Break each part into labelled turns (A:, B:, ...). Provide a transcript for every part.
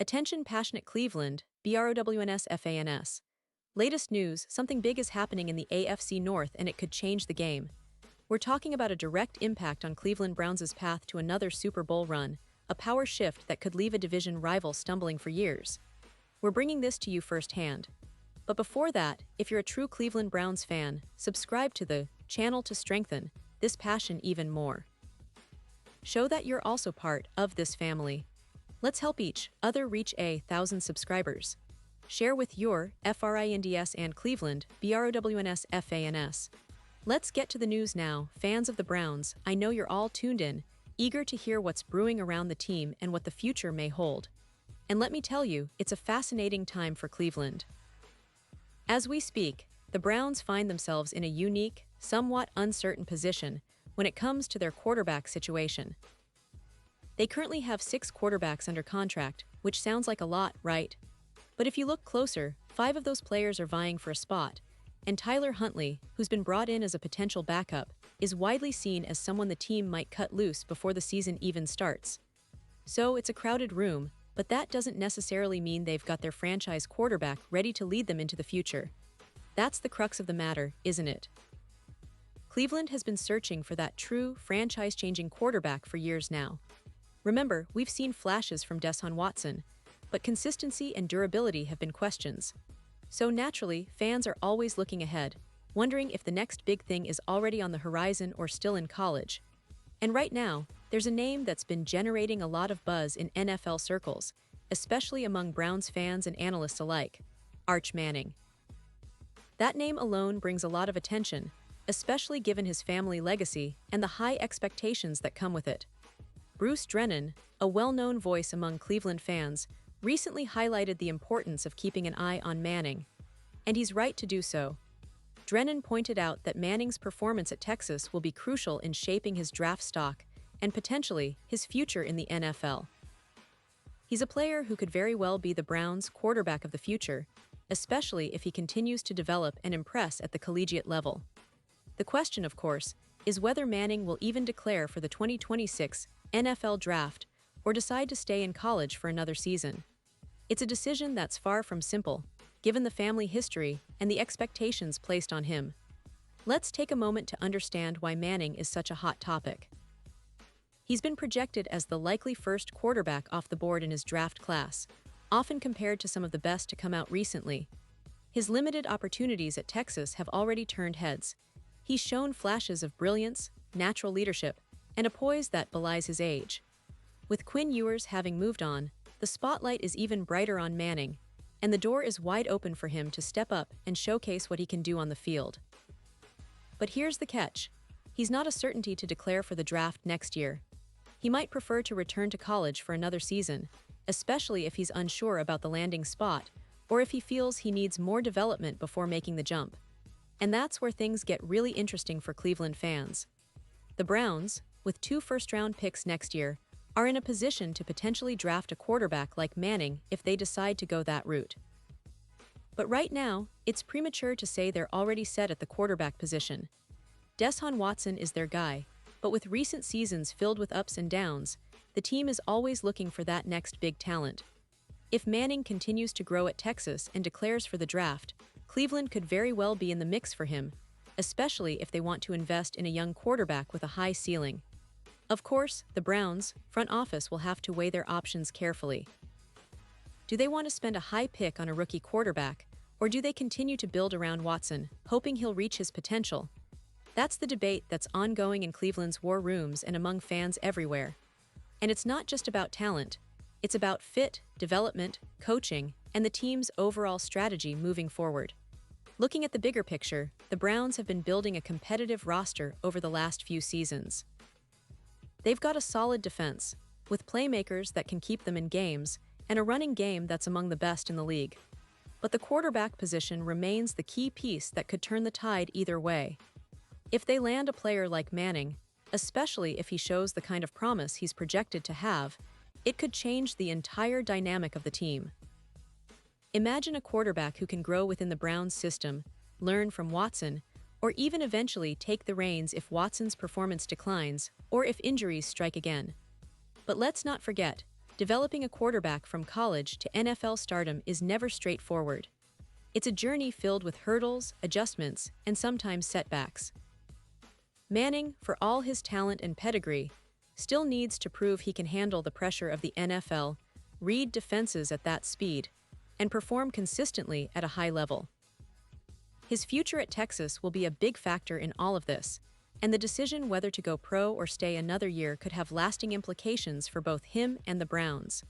A: Attention passionate Cleveland, BROWNS FANS. Latest news, something big is happening in the AFC North and it could change the game. We're talking about a direct impact on Cleveland Browns' path to another Super Bowl run, a power shift that could leave a division rival stumbling for years. We're bringing this to you firsthand. But before that, if you're a true Cleveland Browns fan, subscribe to the channel to strengthen this passion even more. Show that you're also part of this family. Let's help each other reach 1,000 subscribers. Share with your FRINDS and Cleveland, BROWNS FANS. Let's get to the news now, fans of the Browns. I know you're all tuned in, eager to hear what's brewing around the team and what the future may hold. And let me tell you, it's a fascinating time for Cleveland. As we speak, the Browns find themselves in a unique, somewhat uncertain position when it comes to their quarterback situation. They currently have 6 quarterbacks under contract, which sounds like a lot, right? But if you look closer, 5 of those players are vying for a spot, and Tyler Huntley, who's been brought in as a potential backup, is widely seen as someone the team might cut loose before the season even starts. So it's a crowded room, but that doesn't necessarily mean they've got their franchise quarterback ready to lead them into the future. That's the crux of the matter, isn't it? Cleveland has been searching for that true, franchise-changing quarterback for years now. Remember, we've seen flashes from Deshaun Watson, but consistency and durability have been questions. So naturally, fans are always looking ahead, wondering if the next big thing is already on the horizon or still in college. And right now, there's a name that's been generating a lot of buzz in NFL circles, especially among Browns fans and analysts alike: Arch Manning. That name alone brings a lot of attention, especially given his family legacy and the high expectations that come with it. Bruce Drennan, a well-known voice among Cleveland fans, recently highlighted the importance of keeping an eye on Manning. And he's right to do so. Drennan pointed out that Manning's performance at Texas will be crucial in shaping his draft stock and potentially his future in the NFL. He's a player who could very well be the Browns' quarterback of the future, especially if he continues to develop and impress at the collegiate level. The question, of course, is whether Manning will even declare for the 2026 NFL Draft or decide to stay in college for another season. It's a decision that's far from simple, given the family history and the expectations placed on him. Let's take a moment to understand why Manning is such a hot topic. He's been projected as the likely first quarterback off the board in his draft class, often compared to some of the best to come out recently. His limited opportunities at Texas have already turned heads. He's shown flashes of brilliance, natural leadership, and a poise that belies his age. With Quinn Ewers having moved on, the spotlight is even brighter on Manning, and the door is wide open for him to step up and showcase what he can do on the field. But here's the catch. He's not a certainty to declare for the draft next year. He might prefer to return to college for another season, especially if he's unsure about the landing spot or if he feels he needs more development before making the jump. And that's where things get really interesting for Cleveland fans. The Browns, with 2 first-round picks next year, are in a position to potentially draft a quarterback like Manning if they decide to go that route. But right now, it's premature to say they're already set at the quarterback position. Deshaun Watson is their guy, but with recent seasons filled with ups and downs, the team is always looking for that next big talent. If Manning continues to grow at Texas and declares for the draft, Cleveland could very well be in the mix for him, especially if they want to invest in a young quarterback with a high ceiling. Of course, the Browns' front office will have to weigh their options carefully. Do they want to spend a high pick on a rookie quarterback, or do they continue to build around Watson, hoping he'll reach his potential? That's the debate that's ongoing in Cleveland's war rooms and among fans everywhere. And it's not just about talent. It's about fit, development, coaching, and the team's overall strategy moving forward. Looking at the bigger picture, the Browns have been building a competitive roster over the last few seasons. They've got a solid defense, with playmakers that can keep them in games, and a running game that's among the best in the league. But the quarterback position remains the key piece that could turn the tide either way. If they land a player like Manning, especially if he shows the kind of promise he's projected to have, it could change the entire dynamic of the team. Imagine a quarterback who can grow within the Browns system, learn from Watson, or even eventually take the reins if Watson's performance declines or if injuries strike again. But let's not forget, developing a quarterback from college to NFL stardom is never straightforward. It's a journey filled with hurdles, adjustments, and sometimes setbacks. Manning, for all his talent and pedigree, still needs to prove he can handle the pressure of the NFL, read defenses at that speed, and perform consistently at a high level. His future at Texas will be a big factor in all of this, and the decision whether to go pro or stay another year could have lasting implications for both him and the Browns.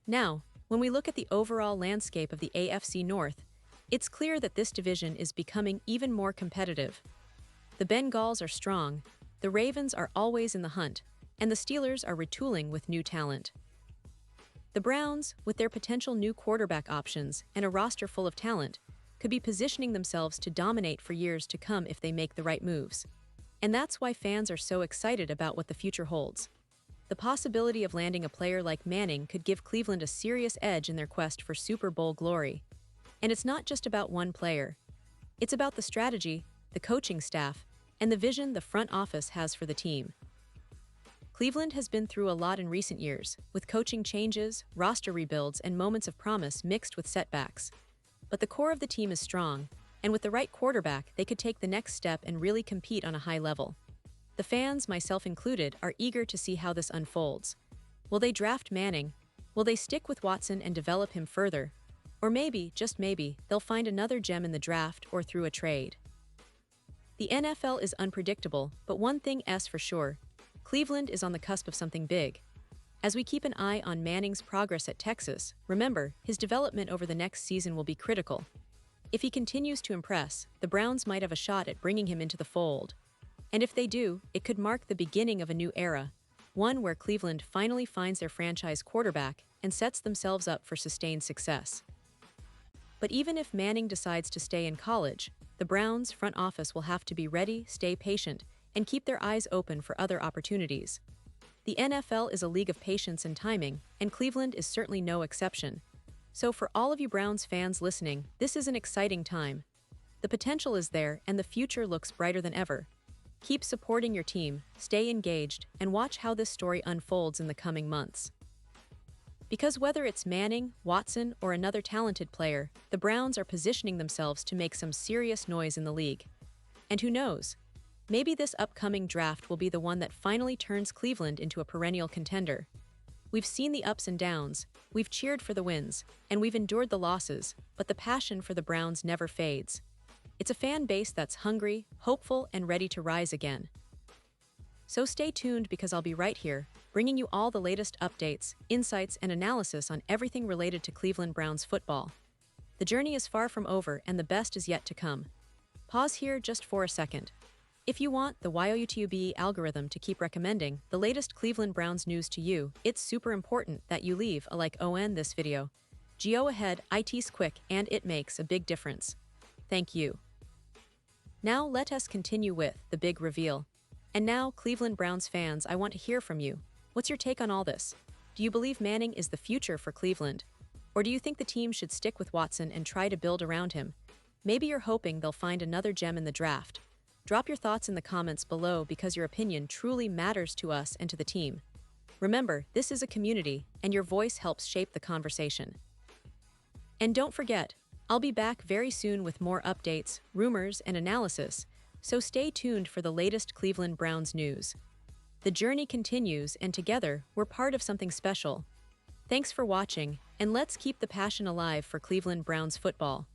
A: Now, when we look at the overall landscape of the AFC North, it's clear that this division is becoming even more competitive. The Bengals are strong, the Ravens are always in the hunt, and the Steelers are retooling with new talent. The Browns, with their potential new quarterback options and a roster full of talent, could be positioning themselves to dominate for years to come if they make the right moves. And that's why fans are so excited about what the future holds. The possibility of landing a player like Manning could give Cleveland a serious edge in their quest for Super Bowl glory. And it's not just about one player. It's about the strategy, the coaching staff, and the vision the front office has for the team. Cleveland has been through a lot in recent years, with coaching changes, roster rebuilds, and moments of promise mixed with setbacks. But the core of the team is strong, and with the right quarterback, they could take the next step and really compete on a high level. The fans, myself included, are eager to see how this unfolds. Will they draft Manning? Will they stick with Watson and develop him further? Or maybe, just maybe, they'll find another gem in the draft or through a trade. The NFL is unpredictable, but one thing is for sure: Cleveland is on the cusp of something big. As we keep an eye on Manning's progress at Texas, remember, his development over the next season will be critical. If he continues to impress, the Browns might have a shot at bringing him into the fold. And if they do, it could mark the beginning of a new era, one where Cleveland finally finds their franchise quarterback and sets themselves up for sustained success. But even if Manning decides to stay in college, the Browns' front office will have to be ready, stay patient, and keep their eyes open for other opportunities. The NFL is a league of patience and timing, and Cleveland is certainly no exception. So for all of you Browns fans listening, this is an exciting time. The potential is there, and the future looks brighter than ever. Keep supporting your team, stay engaged, and watch how this story unfolds in the coming months. Because whether it's Manning, Watson, or another talented player, the Browns are positioning themselves to make some serious noise in the league. And who knows? Maybe this upcoming draft will be the one that finally turns Cleveland into a perennial contender. We've seen the ups and downs, we've cheered for the wins, and we've endured the losses, but the passion for the Browns never fades. It's a fan base that's hungry, hopeful, and ready to rise again. So stay tuned, because I'll be right here, bringing you all the latest updates, insights, and analysis on everything related to Cleveland Browns football. The journey is far from over, and the best is yet to come. Pause here just for a second. If you want the YouTube algorithm to keep recommending the latest Cleveland Browns news to you, it's super important that you leave a like on this video. Go ahead, it's quick, and it makes a big difference. Thank you. Now let us continue with the big reveal. And now, Cleveland Browns fans, I want to hear from you. What's your take on all this? Do you believe Manning is the future for Cleveland? Or do you think the team should stick with Watson and try to build around him? Maybe you're hoping they'll find another gem in the draft. Drop your thoughts in the comments below, because your opinion truly matters to us and to the team. Remember, this is a community, and your voice helps shape the conversation. And don't forget, I'll be back very soon with more updates, rumors, and analysis, so stay tuned for the latest Cleveland Browns news. The journey continues, and together, we're part of something special. Thanks for watching, and let's keep the passion alive for Cleveland Browns football.